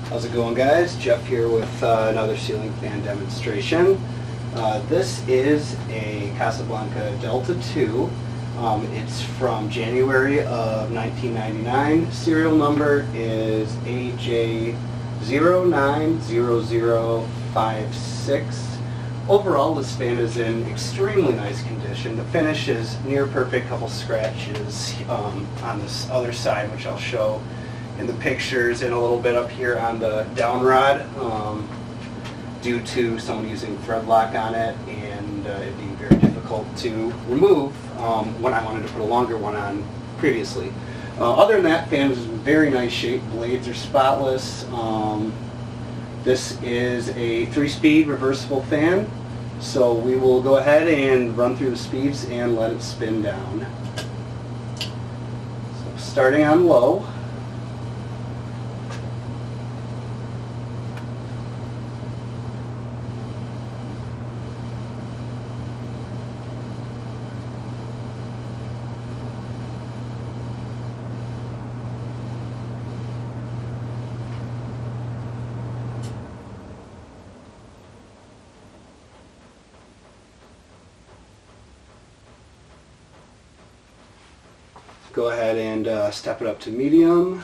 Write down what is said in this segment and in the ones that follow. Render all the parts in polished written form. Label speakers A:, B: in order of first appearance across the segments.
A: How's it going, guys? Jeff here with another ceiling fan demonstration. This is a Casablanca Delta 2. It's from January of 1999. Serial number is AJ090056. Overall, this fan is in extremely nice condition. The finish is near perfect, couple scratches on this other side, which I'll show in the pictures and a little bit up here on the down rod due to someone using thread lock on it and it being very difficult to remove when I wanted to put a longer one on previously. Other than that, fan is in very nice shape. Blades are spotless. This is a 3-speed reversible fan, so we will go ahead and run through the speeds and let it spin down. So starting on low. Go ahead and step it up to medium.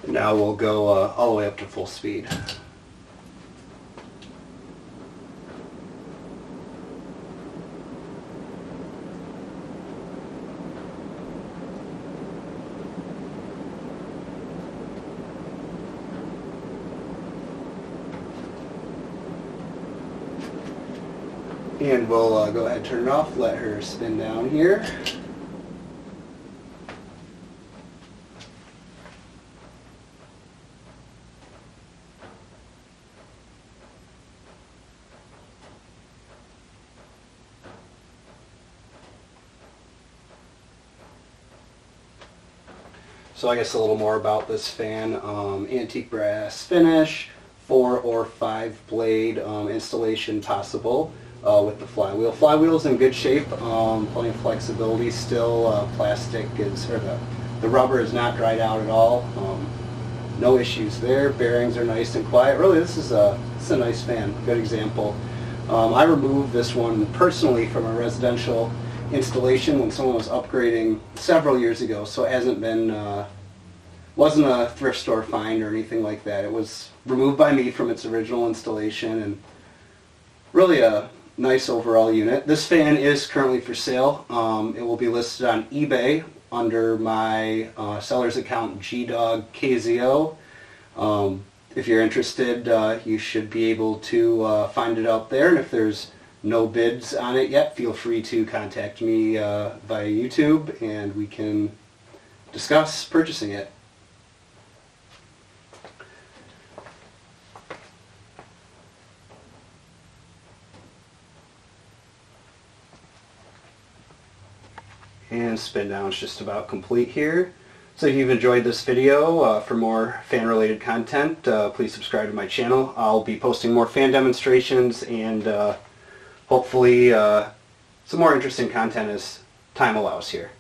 A: Now we'll go all the way up to full speed. And we'll go ahead and turn it off, let her spin down here. So I guess a little more about this fan. Antique brass finish, 4 or 5 blade installation possible with the flywheel. Flywheel's in good shape, plenty of flexibility still. Plastic is, or the rubber is not dried out at all. No issues there. Bearings are nice and quiet. Really, this is a nice fan. Good example. I removed this one personally from a residential installation when someone was upgrading several years ago, so it hasn't been wasn't a thrift store find or anything like that. It was removed by me from its original installation, and really a nice overall unit. This fan is currently for sale. It will be listed on eBay under my seller's account, gdogkzo. If you're interested, you should be able to find it out there, and if there's no bids on it yet, feel free to contact me via YouTube and we can discuss purchasing it. And spin down is just about complete here. So if you've enjoyed this video, for more fan related content, please subscribe to my channel. I'll be posting more fan demonstrations and hopefully some more interesting content as time allows here.